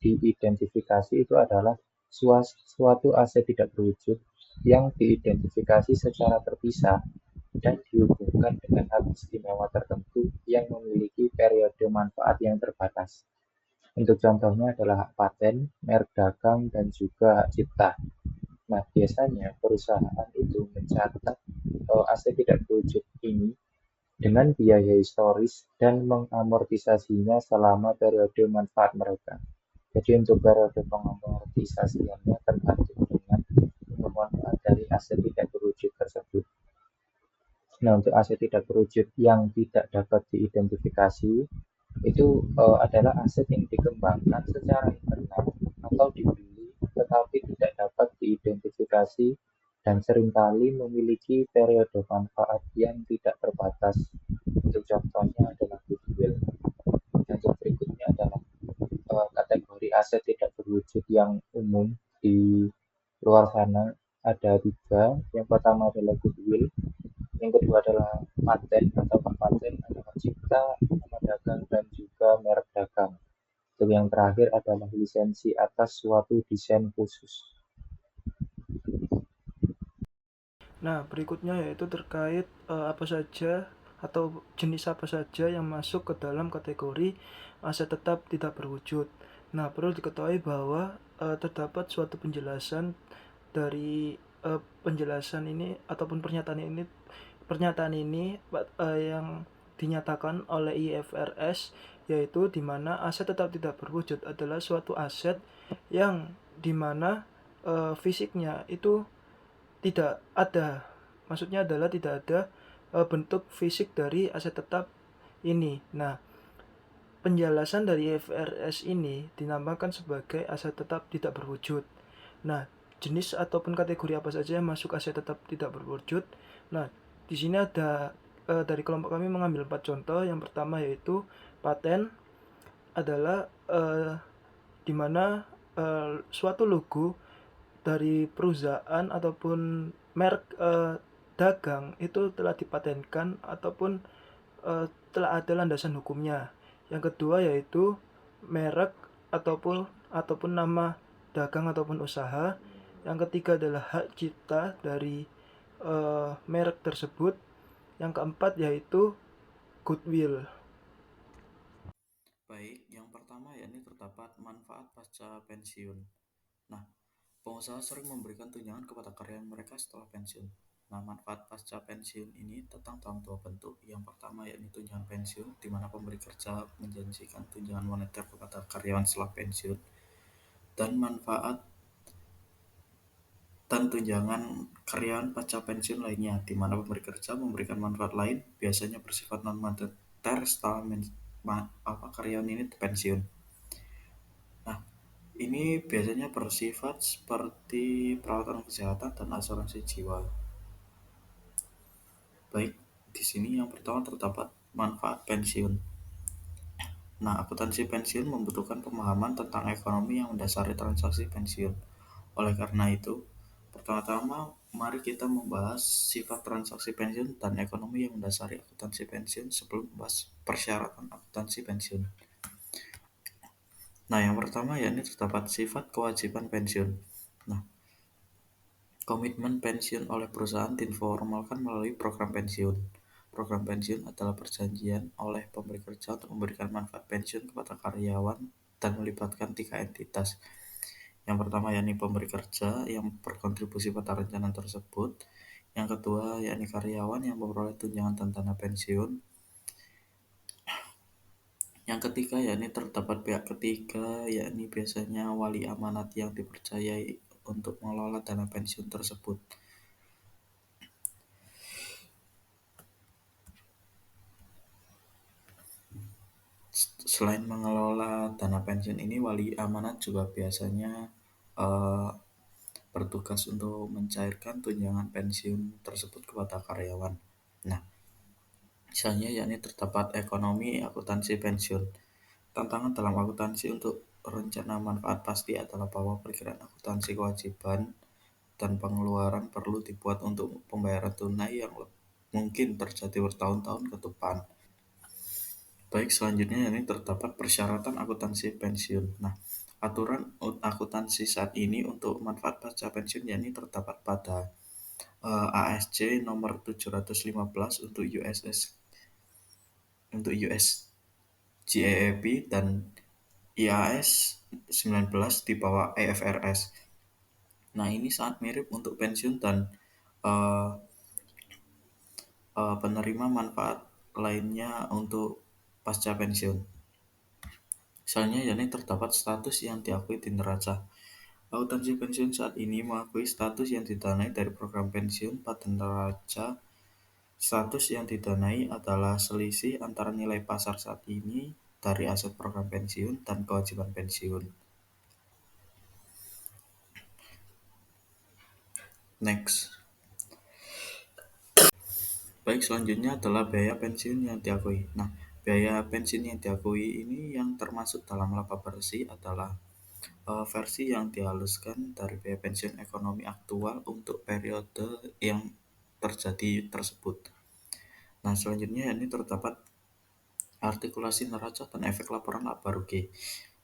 diidentifikasi itu adalah suatu aset tidak berwujud yang diidentifikasi secara terpisah dan dihubungkan dengan hak istimewa tertentu yang memiliki periode manfaat yang terbatas. Untuk contohnya adalah hak paten, merek dagang, dan juga hak cipta. Nah, biasanya perusahaan itu mencatat aset tidak berwujud ini dengan biaya historis dan mengamortisasinya selama periode manfaat mereka. Jadi untuk periode pengamortisasiannya tergantung dengan umur manfaat dari aset tidak berwujud tersebut. Nah, untuk aset tidak berwujud yang tidak dapat diidentifikasi itu adalah aset yang dikembangkan secara internal atau dibeli tetapi tidak dapat diidentifikasi dan seringkali memiliki periode manfaat yang tidak terbatas. Untuk contohnya adalah goodwill. Dan untuk berikutnya adalah kategori aset tidak berwujud yang umum di luar sana ada 3. Yang pertama adalah goodwill, yang kedua adalah paten atau hak paten, ada hak cipta, nama dagang, dan juga merek dagang. Dan yang terakhir adalah lisensi atas suatu desain khusus. Nah, berikutnya yaitu terkait apa saja atau jenis apa saja yang masuk ke dalam kategori aset tetap tidak berwujud. Nah, perlu diketahui bahwa terdapat suatu penjelasan dari penjelasan ini ataupun pernyataan ini yang dinyatakan oleh IFRS, yaitu di mana aset tetap tidak berwujud adalah suatu aset yang dimana fisiknya itu tidak ada, maksudnya adalah tidak ada bentuk fisik dari aset tetap ini. Nah, penjelasan dari IFRS ini dinamakan sebagai aset tetap tidak berwujud. Nah, jenis ataupun kategori apa saja yang masuk aset tetap tidak berwujud. Nah, di sini ada dari kelompok kami mengambil 4 contoh. Yang pertama yaitu paten adalah di mana suatu logo dari perusahaan ataupun merek dagang itu telah dipatenkan ataupun telah ada landasan hukumnya. Yang kedua yaitu merek ataupun nama dagang ataupun usaha. Yang ketiga adalah hak cipta dari merek tersebut. Yang keempat yaitu goodwill. Baik, yang pertama yakni terdapat manfaat pasca pensiun. Nah, pengusaha sering memberikan tunjangan kepada karyawan mereka setelah pensiun. Nah, manfaat pasca pensiun ini tentang dalam dua bentuk. Yang pertama yakni tunjangan pensiun, di mana pemberi kerja menjanjikan tunjangan moneter kepada karyawan setelah pensiun, dan manfaat dan tunjangan karyawan pasca pensiun lainnya, di mana pemberi kerja memberikan manfaat lain, biasanya bersifat non-moneter setelah karyawan ini pensiun. Nah, ini biasanya bersifat seperti perawatan kesehatan dan asuransi jiwa. Baik, di sini yang pertama terdapat manfaat pensiun. Nah, akuntansi pensiun membutuhkan pemahaman tentang ekonomi yang mendasari transaksi pensiun. Oleh karena itu, pertama-tama mari kita membahas sifat transaksi pensiun dan ekonomi yang mendasari akuntansi pensiun sebelum membahas persyaratan akuntansi pensiun. Nah, yang pertama yakni terdapat sifat kewajiban pensiun. Nah, komitmen pensiun oleh perusahaan diformalkan melalui program pensiun. Program pensiun adalah perjanjian oleh pemberi kerja untuk memberikan manfaat pensiun kepada karyawan dan melibatkan 3 entitas. Yang pertama yakni pemberi kerja yang berkontribusi pada rencana tersebut. Yang kedua yakni karyawan yang memperoleh tunjangan dan dana pensiun. Yang ketiga yakni terdapat pihak ketiga, yakni biasanya wali amanat yang dipercayai untuk mengelola dana pensiun tersebut. Selain mengelola dana pensiun ini, wali amanat juga biasanya bertugas untuk mencairkan tunjangan pensiun tersebut kepada karyawan. Nah, misalnya yakni terdapat ekonomi akuntansi pensiun. Tantangan dalam akuntansi untuk rencana manfaat pasti adalah bahwa perkiraan akuntansi kewajiban dan pengeluaran perlu dibuat untuk pembayaran tunai yang mungkin terjadi bertahun-tahun ke depan. Baik, selanjutnya ini terdapat persyaratan akuntansi pensiun. Nah, aturan akuntansi saat ini untuk manfaat pasca pensiun yakni terdapat pada ASC nomor 715 untuk US GAAP dan IAS 19 di bawah IFRS. Nah, ini sangat mirip untuk pensiun dan penerima manfaat lainnya untuk pasca pensiun. Misalnya, yakni terdapat status yang diakui di neraca. Akuntansi pensiun saat ini mengakui status yang didanai dari program pensiun pada neraca. Status yang didanai adalah selisih antara nilai pasar saat ini dari aset program pensiun dan kewajiban pensiun. Next. Baik, selanjutnya adalah biaya pensiun yang diakui. Nah, biaya pensiun yang diakui ini yang termasuk dalam laba bersih adalah versi yang dihaluskan dari biaya pensiun ekonomi aktual untuk periode yang terjadi tersebut. Nah, selanjutnya ini terdapat artikulasi neraca dan efek laporan laba rugi.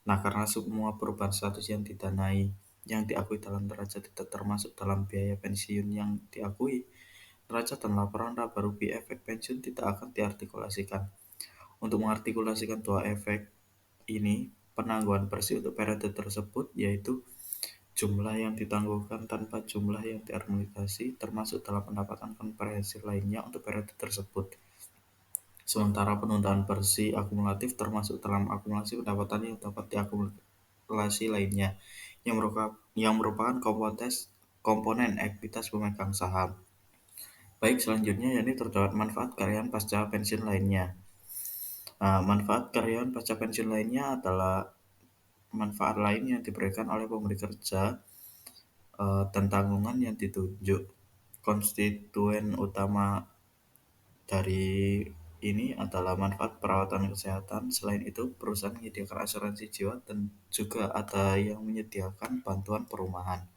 Nah, karena semua perubahan status yang didanai yang diakui dalam neraca tidak termasuk dalam biaya pensiun yang diakui, neraca dan laporan laba rugi efek pensiun tidak akan diartikulasikan. Untuk mengartikulasikan dua efek ini, penangguhan bersih untuk periode tersebut yaitu jumlah yang ditangguhkan tanpa jumlah yang diharmonisasi termasuk dalam pendapatan komprehensif lainnya untuk periode tersebut. Sementara penundaan bersih akumulatif termasuk dalam akumulasi pendapatan yang dapat diakumulasi lainnya yang merupakan komponen ekuitas pemegang saham. Baik, selanjutnya yakni terdapat manfaat karyawan pasca pensiun lainnya. Nah, manfaat karyawan pasca pensiun lainnya adalah manfaat lain yang diberikan oleh pemberi kerja dan tanggungan yang ditunjuk. Konstituen utama dari ini adalah manfaat perawatan kesehatan. Selain itu, perusahaan menyediakan asuransi jiwa dan juga ada yang menyediakan bantuan perumahan.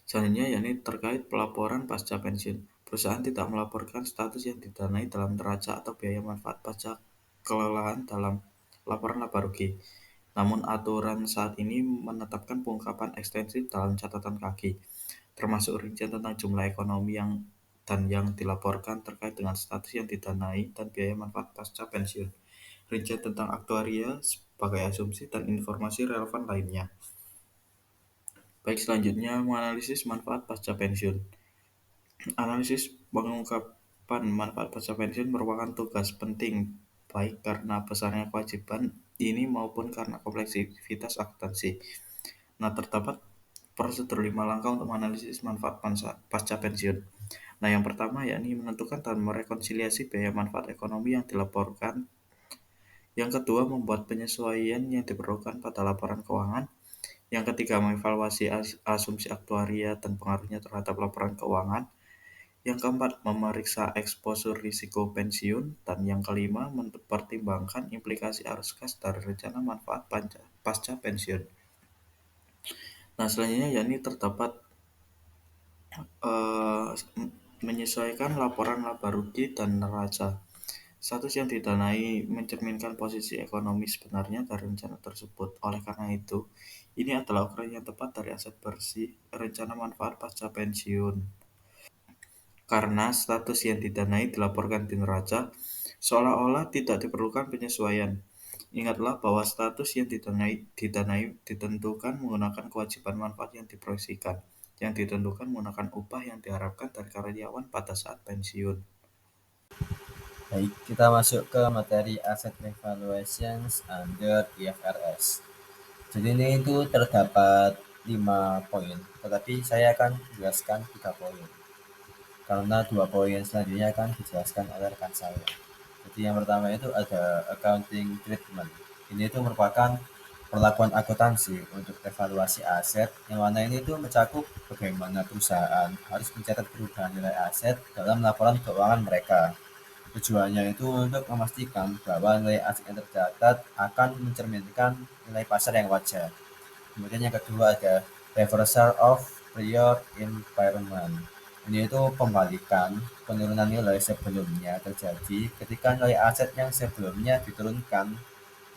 Selanjutnya, yakni terkait pelaporan pasca pensiun. Perusahaan tidak melaporkan status yang didanai dalam neraca atau biaya manfaat pasca kelelahan dalam laporan laba rugi. Namun aturan saat ini menetapkan pengungkapan ekstensif dalam catatan kaki, termasuk rincian tentang jumlah ekonomi yang dilaporkan terkait dengan status yang didanai dan biaya manfaat pasca pensiun, rincian tentang aktuaria sebagai asumsi dan informasi relevan lainnya. Baik, selanjutnya menganalisis manfaat pasca pensiun. Analisis pengungkapan manfaat pasca pensiun merupakan tugas penting baik karena besarnya kewajiban ini maupun karena kompleksitas akuntansi. Nah, terdapat prosedur 5 langkah untuk menganalisis manfaat pasca pensiun. Nah, yang pertama yakni menentukan dan merekonsiliasi biaya manfaat ekonomi yang dilaporkan. Yang kedua, membuat penyesuaian yang diperlukan pada laporan keuangan. Yang ketiga, mengevaluasi asumsi aktuaria dan pengaruhnya terhadap laporan keuangan. Yang keempat, memeriksa eksposur risiko pensiun. Dan yang kelima, mempertimbangkan implikasi arus kas dari rencana manfaat pasca pensiun. Nah, selanjutnya yakni terdapat menyesuaikan laporan laba rugi dan neraca. Status yang didanai mencerminkan posisi ekonomi sebenarnya dari rencana tersebut. Oleh karena itu, ini adalah ukuran yang tepat dari aset bersih rencana manfaat pasca pensiun. Karena status yang didanai dilaporkan di neraca, seolah-olah tidak diperlukan penyesuaian. Ingatlah bahwa status yang didanai ditentukan menggunakan kewajiban manfaat yang diproyeksikan, yang ditentukan menggunakan upah yang diharapkan dari karyawan pada saat pensiun. Baik, kita masuk ke materi Asset Evaluations under IFRS. Jadi ini itu terdapat 5 poin, tetapi saya akan jelaskan 3 poin. Karena 2 poin selanjutnya akan dijelaskan oleh rekan saya. Jadi yang pertama itu ada accounting treatment. Ini itu merupakan perlakuan akuntansi untuk evaluasi aset, yang mana ini itu mencakup bagaimana perusahaan harus mencatat perubahan nilai aset dalam laporan keuangan mereka. Tujuannya itu untuk memastikan bahwa nilai aset yang tercatat akan mencerminkan nilai pasar yang wajar. Kemudian yang kedua ada reversal of prior impairment. Ini itu pembalikan penurunan nilai sebelumnya terjadi ketika nilai aset yang sebelumnya diturunkan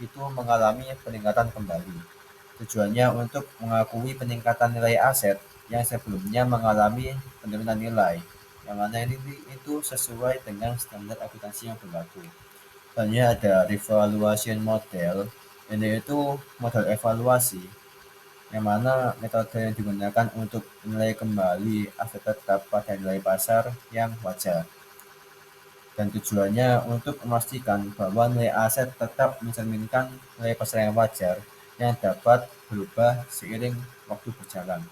itu mengalami peningkatan kembali. Tujuannya untuk mengakui peningkatan nilai aset yang sebelumnya mengalami penurunan nilai, yang mana ini itu sesuai dengan standar akuntansi yang berlaku. Selanjutnya ada revaluation model. Ini itu model evaluasi yang mana metode yang digunakan untuk menilai kembali aset tetap pada nilai pasar yang wajar. Dan tujuannya untuk memastikan bahwa nilai aset tetap mencerminkan nilai pasar yang wajar yang dapat berubah seiring waktu berjalan.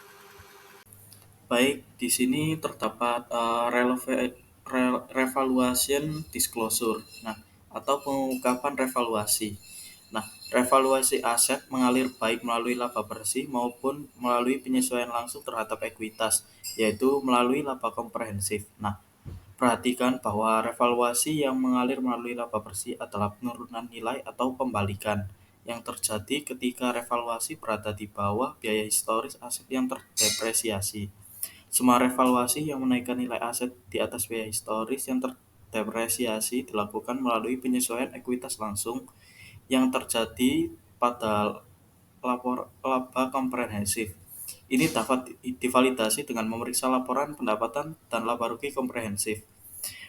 Baik, di sini terdapat revaluation disclosure. Nah, atau pengungkapan revaluasi. Nah, revaluasi aset mengalir baik melalui laba bersih maupun melalui penyesuaian langsung terhadap ekuitas, yaitu melalui laba komprehensif. Nah, perhatikan bahwa revaluasi yang mengalir melalui laba bersih adalah penurunan nilai atau pembalikan yang terjadi ketika revaluasi berada di bawah biaya historis aset yang terdepresiasi. Semua revaluasi yang menaikkan nilai aset di atas biaya historis yang terdepresiasi dilakukan melalui penyesuaian ekuitas langsung yang terjadi pada laba komprehensif. Ini dapat divalidasi dengan memeriksa laporan pendapatan dan laba rugi komprehensif.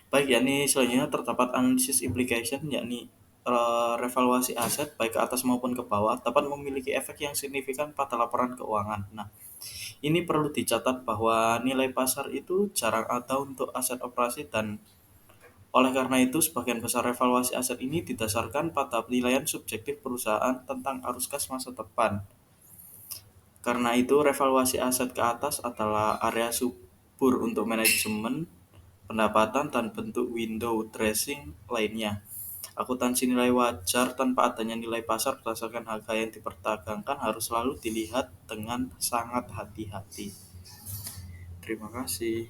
Baik, yakni selanjutnya terdapat analisis implication, yakni revaluasi aset baik ke atas maupun ke bawah dapat memiliki efek yang signifikan pada laporan keuangan. Nah, ini perlu dicatat bahwa nilai pasar itu jarang ada untuk aset operasi dan oleh karena itu sebagian besar revaluasi aset ini didasarkan pada penilaian subjektif perusahaan tentang arus kas masa depan. Karena itu revaluasi aset ke atas adalah area subur untuk manajemen pendapatan dan bentuk window dressing lainnya. Akuntansi nilai wajar tanpa adanya nilai pasar berdasarkan harga yang diperdagangkan harus selalu dilihat dengan sangat hati-hati. Terima kasih.